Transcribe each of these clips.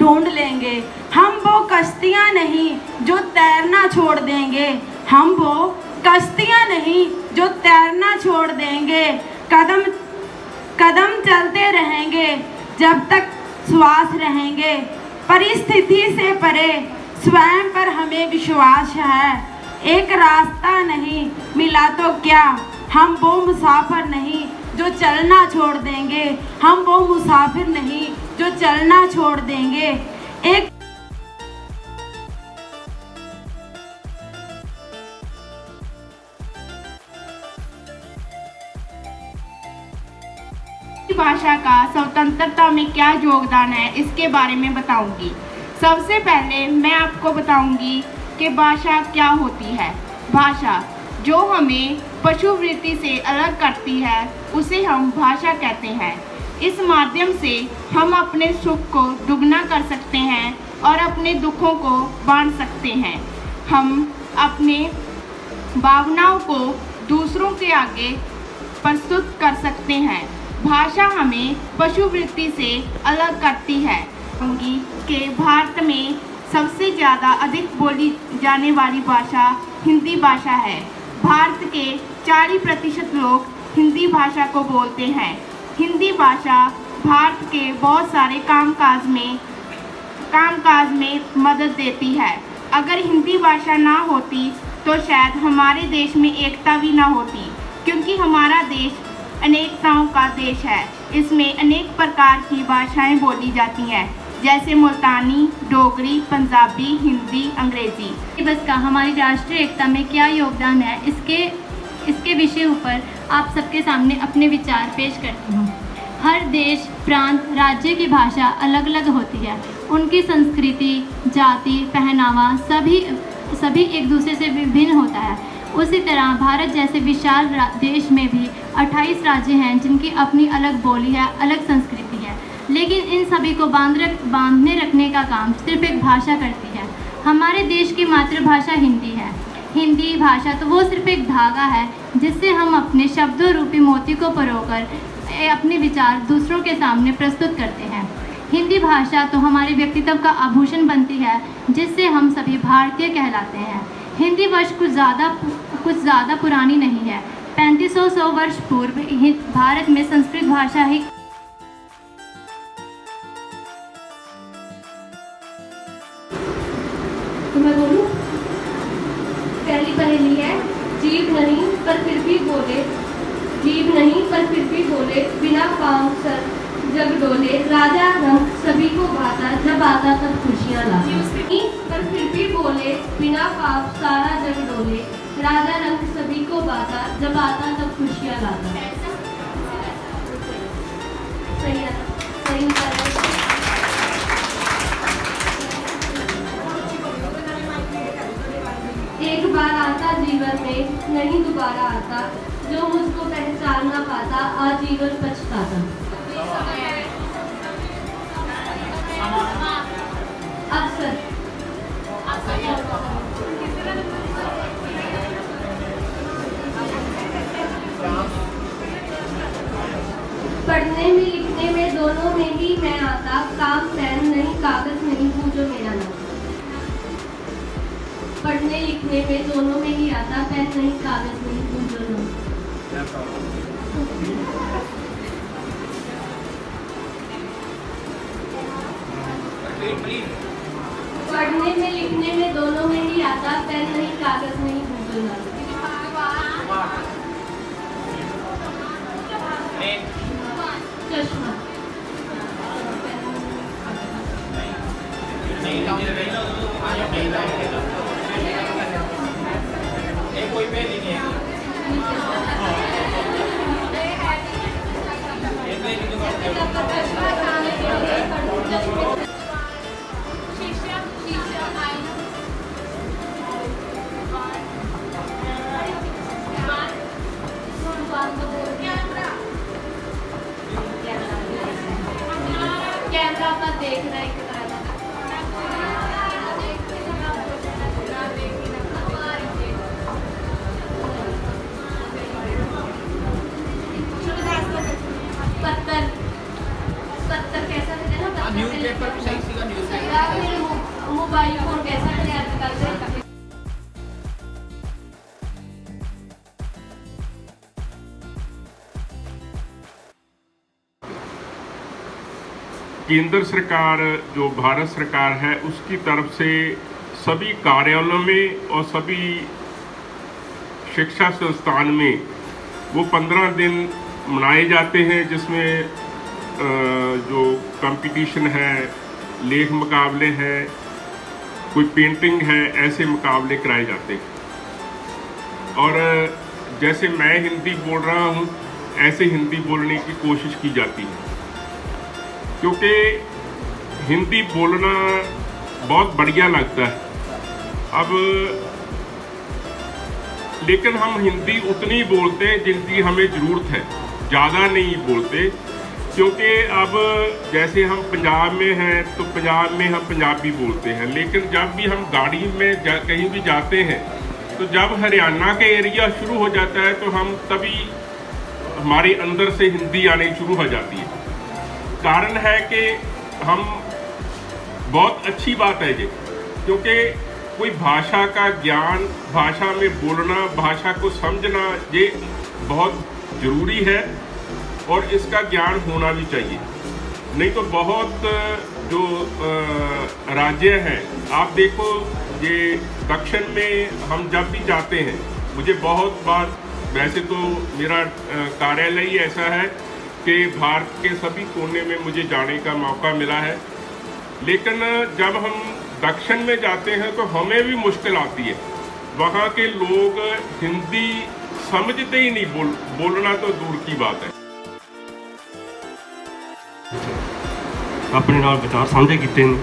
ढूंढ लेंगे। हम वो कश्तियाँ नहीं जो तैरना छोड़ देंगे, हम वो कश्तियाँ नहीं जो तैरना छोड़ देंगे। कदम कदम चलते रहेंगे जब तक श्वास रहेंगे। परिस्थिति से परे स्वयं पर हमें विश्वास है। एक रास्ता नहीं मिला तो क्या, हम वो मुसाफिर नहीं जो चलना छोड़ देंगे, हम वो मुसाफिर नहीं जो चलना छोड़ देंगे। एक भाषा का स्वतंत्रता में क्या योगदान है, इसके बारे में बताऊंगी। सबसे पहले मैं आपको बताऊंगी कि भाषा क्या होती है। भाषा जो हमें पशुवृत्ति से अलग करती है, उसे हम भाषा कहते हैं। इस माध्यम से हम अपने सुख को दुगना कर सकते हैं और अपने दुखों को बांट सकते हैं। हम अपने भावनाओं को दूसरों के आगे प्रस्तुत कर सकते हैं। भाषा हमें पशुवृत्ति से अलग करती है। कि भारत में सबसे ज़्यादा अधिक बोली जाने वाली भाषा हिंदी भाषा है। भारत के 40% लोग हिंदी भाषा को बोलते हैं। हिंदी भाषा भारत के बहुत सारे कामकाज में मदद देती है। अगर हिंदी भाषा ना होती तो शायद हमारे देश में एकता भी ना होती, क्योंकि हमारा देश अनेकताओं का देश है। इसमें अनेक प्रकार की भाषाएं बोली जाती हैं, जैसे मुल्तानी, डोगरी, पंजाबी, हिंदी, अंग्रेजी। बस का हमारी राष्ट्रीय एकता में क्या योगदान है, इसके विषय पर आप सबके सामने अपने विचार पेश करती हूँ। हर देश, प्रांत, राज्य की भाषा अलग अलग होती है। उनकी संस्कृति, जाति, पहनावा सभी एक दूसरे से विभिन्न होता है। उसी तरह भारत जैसे विशाल देश में भी 28 राज्य हैं जिनकी अपनी अलग बोली है, अलग संस्कृति है, लेकिन इन सभी को बांधने रखने का काम सिर्फ एक भाषा करती है। हमारे देश की मातृभाषा हिंदी है। हिंदी भाषा तो वो सिर्फ एक धागा है जिससे हम अपने शब्दों रूपी मोती को परोकर अपने विचार दूसरों के सामने प्रस्तुत करते हैं। हिंदी भाषा तो हमारे व्यक्तित्व का आभूषण बनती है, जिससे हम सभी भारतीय कहलाते हैं। हिंदी वर्ष कुछ ज़्यादा पुरानी नहीं है। 3500 वर्ष पूर्व भारत में संस्कृत भाषा ही तो मैं बोलूं, पहली पहेली है, जीभ नहीं पर फिर भी बोले, जीभ नहीं पर फिर भी बोले, बिना पाँव सर जग डोले, राजा रंग सभी को भाता, जब आता तब खुशियाँ लाता। नहीं पर फिर भी बोले, बिना पाँव सारा जग डोले, राजा रंग सभी को भाता, जब आता तब खुशियाँ लाता। सही है, सही है। एक बार आता जीवन में, नहीं दोबारा आता, जो मुझको पहचान ना पाता, आजीवन पछताता। अक्सर पढ़ने में लिखने में दोनों में ही मैं आता, काम पेन नहीं कागज नहीं पूछो मेरा नाम। पढ़ने लिखने में दोनों में ही आता, पेन नहीं कागज नहीं पूछो नाम। पढ़ने में लिखने में दोनों में ही आता, पेन नहीं कागज नहीं पूछो नाम। चश्मा। कैमरा का देख रहा है। पत्थर केंद्र सरकार जो भारत सरकार है उसकी तरफ से सभी कार्यालयों में और सभी शिक्षा संस्थान में वो 15 दिन मनाए जाते हैं, जिसमें जो कंपटीशन है, लेख मुकाबले हैं, कोई पेंटिंग है, ऐसे मुकाबले कराए जाते हैं। और जैसे मैं हिंदी बोल रहा हूँ ऐसे हिंदी बोलने की कोशिश की जाती है, क्योंकि हिंदी बोलना बहुत बढ़िया लगता है। अब लेकिन हम हिंदी उतनी बोलते हैं जितनी हमें ज़रूरत है, ज़्यादा नहीं बोलते, क्योंकि अब जैसे हम पंजाब में हैं तो पंजाब में हम पंजाबी बोलते हैं, लेकिन जब भी हम गाड़ी में कहीं भी जाते हैं तो जब हरियाणा के एरिया शुरू हो जाता है तो हम तभी हमारे अंदर से हिंदी आनी शुरू हो जाती है। कारण है कि हम बहुत अच्छी बात है ये, क्योंकि कोई भाषा का ज्ञान, भाषा में बोलना, भाषा को समझना ये बहुत ज़रूरी है और इसका ज्ञान होना भी चाहिए। नहीं तो बहुत जो राज्य हैं, आप देखो ये दक्षिण में हम जब भी जाते हैं, मुझे बहुत बार, वैसे तो मेरा कार्यालय ही ऐसा है कि भारत के सभी कोने में मुझे जाने का मौका मिला है, लेकिन जब हम दक्षिण में जाते हैं तो हमें भी मुश्किल आती है। वहाँ के लोग हिंदी समझते ही नहीं, बोलना तो दूर की बात है। अपने नाल विचार साझे किए हैं,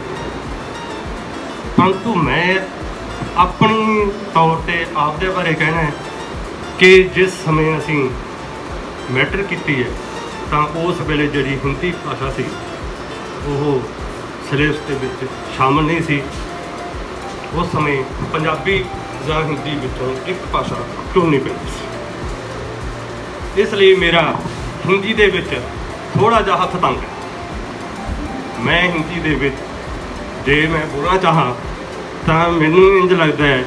परंतु मैं अपनी तौर पर आपदे बारे कहना है कि जिस समय असी मैट्रिक की है तो उस वेले जी हिंदी भाषा सी वो सिलेबस के विच शामिल नहीं सी। उस समय पंजाबी या हिंदी विचों एक भाषा चुननी पैंदी सी, इसलिए मेरा हिंदी दे विच थोड़ा जिहा हथ तंग है। मैं हिंदी दे विच जे मैं बोलना चाहा तो मैनू इंज लगता है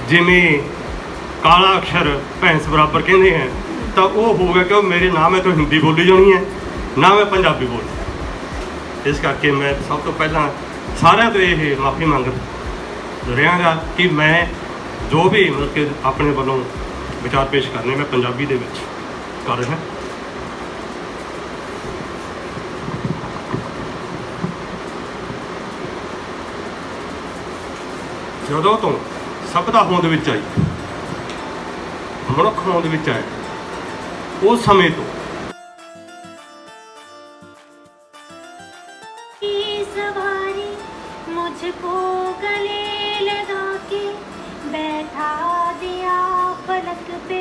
जिमें काला अक्षर भैंस बराबर कहते हैं, तो वो हो गया कि मेरे ना मैं तो हिंदी बोली जानी है ना मैं पंजाबी बोलनी। इस करके मैं सब तो पहला सारिਆਂ तो ये माफ़ी मंग रहा कि मैं जो भी मतलब कि अपने वालों विचार पेश करने मैं पंजाबी दे विच कर रहा। ਜਦੋਂ ਤੋਂ ਸਭਦਾ ਹੋਂਦ ਵਿੱਚ ਆਈ, ਮਨੁੱਖ ਹੋਂਦ ਵਿੱਚ ਆਇਆ, ਉਸ ਸਮੇਂ ਤੋਂ सवारी मुझको गले लगा के बैठा दिया पलक पे,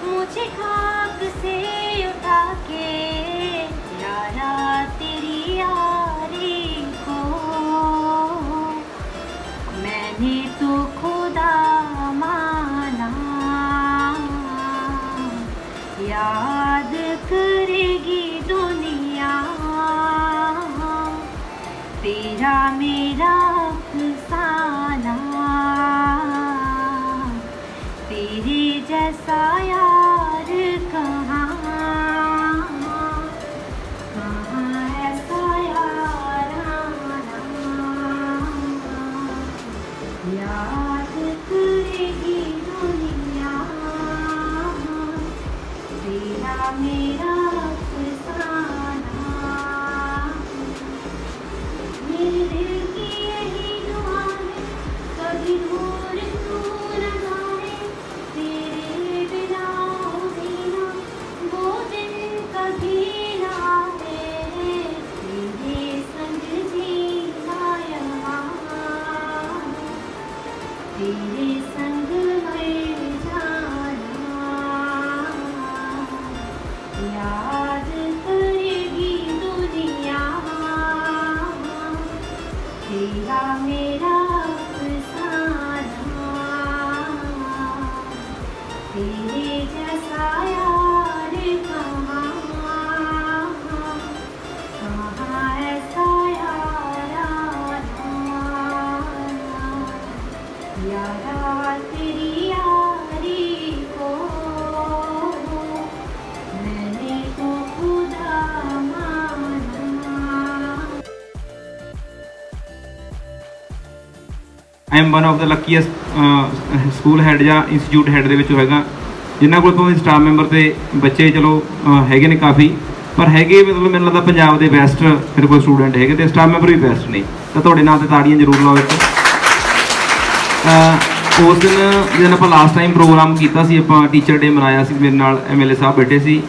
मुझे खाक से उठा के यारा तेरी यारी को मैंने तो खुदा माना, याद करेगी दुनिया तेरा मेरा अफसाना, तेरे जैसा यार कहाँ ऐसा यार याद करेगी दुनिया तेरा मेरा तेरे संग मर जाना, याद करेगी दुनिया तेरा मेरा अफसाना, तेरे जैसा यार कहाँ ऐसा यारा तेरी यारी को मैंने तो खुदा माना, I am one of the luckiest school head ਜਾਂ ਇੰਸਟੀਚਿਊਟ ਹੈਡ ਦੇ ਵਿੱਚੋਂ ਹੈਗਾ, ਜਿਨ੍ਹਾਂ ਕੋਲ ਭਾਵੇਂ ਸਟਾਫ ਮੈਂਬਰ ਤੇ ਬੱਚੇ ਚਲੋ ਹੈਗੇ ਨੇ ਕਾਫੀ, ਪਰ ਹੈਗੇ ਮਤਲਬ ਮੈਨੂੰ ਲੱਗਦਾ ਪੰਜਾਬ ਦੇ ਬੈਸਟ ਮੇਰੇ ਕੋਲ ਸਟੂਡੈਂਟ ਹੈਗੇ ਤੇ ਸਟਾਫ ਮੈਂਬਰ ਵੀ ਬੈਸਟ ਨੇ। ਤਾਂ ਤੁਹਾਡੇ ਨਾਂ ਤੇ ਤਾੜੀਆਂ ਜ਼ਰੂਰ ਲਾਓ ਇੱਕ। ਉਸ ਦਿਨ ਜਦੋਂ ਆਪਾਂ ਲਾਸਟ ਟਾਈਮ ਪ੍ਰੋਗਰਾਮ ਕੀਤਾ ਸੀ, ਆਪਾਂ ਟੀਚਰ ਡੇ ਮਨਾਇਆ ਸੀ, ਮੇਰੇ ਨਾਲ MLA ਸਾਹਿਬ ਬੈਠੇ ਸੀ,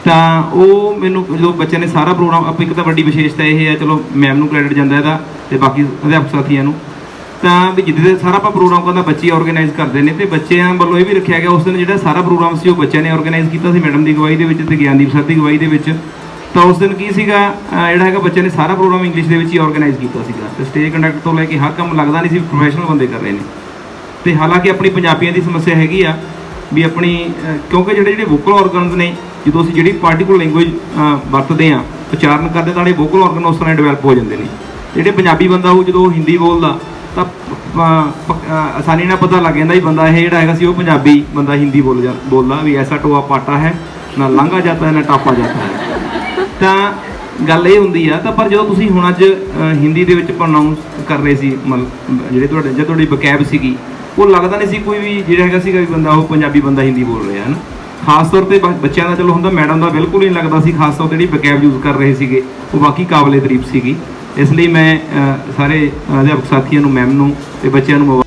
ਤਾਂ ਉਹ ਮੈਨੂੰ ਜਦੋਂ ਬੱਚਿਆਂ ਨੇ ਸਾਰਾ ਪ੍ਰੋਗਰਾਮ, ਆਪਾਂ ਇੱਕ ਤਾਂ ਵੱਡੀ ਵਿਸ਼ੇਸ਼ਤਾ ਇਹ ਹੈ, ਚਲੋ ਮੈਮ ਨੂੰ ਕ੍ਰੈਡਿਟ ਜਾਂਦਾ ਇਹਦਾ ਤੇ ਬਾਕੀ ਅਧਿਆਪਕ ਸਾਥੀਆਂ ਨੂੰ, ਤਾਂ ਵੀ ਜਿੱਦੇ ਸਾਰਾ ਆਪਾਂ ਪ੍ਰੋਗਰਾਮ ਕਰਦਾ ਬੱਚੇ ਆਰਗੇਨਾਈਜ਼ ਕਰਦੇ ਨੇ, ਤੇ ਬੱਚਿਆਂ ਵੱਲੋਂ ਇਹ ਵੀ ਰੱਖਿਆ ਗਿਆ ਉਸ ਦਿਨ ਜਿਹੜਾ ਸਾਰਾ ਪ੍ਰੋਗਰਾਮ ਸੀ ਉਹ ਬੱਚਿਆਂ ਨੇ ਆਰਗੇਨਾਈਜ਼ ਕੀਤਾ ਸੀ ਮੈਡਮ ਦੀ ਅਗਵਾਈ ਦੇ ਵਿੱਚ ਤੇ ਗਿਆਨਦੀਪ ਸਰ ਦੀ ਅਗਵਾਈ ਦੇ ਵਿੱਚ। ਤਾਂ ਉਸ ਦਿਨ ਕੀ ਸੀਗਾ ਜਿਹੜਾ ਹੈਗਾ ਬੱਚਿਆਂ ਨੇ ਸਾਰਾ ਪ੍ਰੋਗਰਾਮ ਇੰਗਲਿਸ਼ ਦੇ ਵਿੱਚ ਹੀ ਆਰਗੇਨਾਈਜ਼ ਕੀਤਾ ਸੀਗਾ, ਤੇ ਸਟੇਜ ਕੰਡਕਟ ਤੋਂ ਲੈ ਕੇ ਹਰ ਕੰਮ ਲੱਗਦਾ ਨਹੀਂ ਸੀ ਪ੍ਰੋਫੈਸ਼ਨਲ ਬੰਦੇ ਕਰ ਰਹੇ ਨੇ। ਤੇ ਹਾਲਾਂਕਿ ਆਪਣੀ ਪੰਜਾਬੀਆਂ ਦੀ ਸਮੱਸਿਆ ਹੈਗੀ ਆ ਵੀ ਆਪਣੀ ਕਿਉਂਕਿ ਜਿਹੜੇ ਵੋਕਲ ਆਰਗਨਸ ਨੇ, ਜਦੋਂ ਅਸੀਂ ਜਿਹੜੀ ਪਾਰਟੀਕੂਲਰ ਲੈਂਗੁਏਜ ਵਰਤਦੇ ਹਾਂ, ਉਚਾਰਨ ਕਰਦੇ ਤਾਂ ਜਿਹੜੇ ਵੋਕਲ ਆਰਗਨ ਉਸ ਤਰ੍ਹਾਂ ਡਿਵੈਲਪ ਹੋ ਜਾਂਦੇ ਨੇ। ਜਿਹੜੇ ਪੰਜਾਬੀ ਬੰਦਾ ਉਹ ਜਦੋਂ ਹਿੰਦੀ ਬੋਲਦਾ ਤਾਂ ਆਸਾਨੀ ਨਾਲ ਪਤਾ ਲੱਗ ਜਾਂਦਾ ਵੀ ਬੰਦਾ ਇਹ ਜਿਹੜਾ ਹੈਗਾ ਸੀ ਉਹ ਪੰਜਾਬੀ ਬੰਦਾ ਹਿੰਦੀ ਬੋਲਦਾ ਵੀ ਐਸਾ ਟੋਆ ਪਾਟਾ ਹੈ ਨਾ ਲਾਂਘਾ ਜਾਂਦਾ ਹੈ ਨਾ ਟਾਪਾ ਜਾਂਦਾ ਹੈ। ਤਾਂ ਗੱਲ ਇਹ ਹੁੰਦੀ ਆ। ਤਾਂ ਪਰ ਜਦੋਂ ਤੁਸੀਂ ਹੁਣ ਅੱਜ ਹਿੰਦੀ ਦੇ ਵਿੱਚ ਪ੍ਰੋਨਾਊਂਸ ਕਰ ਰਹੇ ਸੀ, ਮਤਲਬ ਜਿਹੜੇ ਤੁਹਾਡੀ ਵਕੈਬ ਸੀਗੀ, ਉਹ ਲੱਗਦਾ ਨਹੀਂ ਸੀ ਕੋਈ ਵੀ ਜਿਹੜਾ ਹੈਗਾ ਸੀਗਾ ਵੀ ਬੰਦਾ ਉਹ ਪੰਜਾਬੀ ਬੰਦਾ ਹਿੰਦੀ ਬੋਲ ਰਿਹਾ ਹੈ ਨਾ। ਖਾਸ ਤੌਰ ਤੇ ਬੱਚਿਆਂ ਦਾ ਚਲੋ ਹੁੰਦਾ, ਮੈਡਮ ਦਾ ਬਿਲਕੁਲ ਹੀ ਨਹੀਂ ਲੱਗਦਾ ਸੀ। ਖਾਸ ਤੌਰ ਤੇ ਜਿਹੜੀ ਵਕੈਬ ਯੂਜ਼ ਕਰ ਰਹੇ ਸੀਗੇ ਉਹ ਬਾਕੀ ਕਾਬਲੇ ਤਾਰੀਫ ਸੀਗੀ। ਇਸ ਲਈ ਮੈਂ ਸਾਰੇ ਅਧਿਆਪਕ ਸਾਥੀਆਂ ਨੂੰ, ਮੈਮ ਨੂੰ ਤੇ ਬੱਚਿਆਂ ਨੂੰ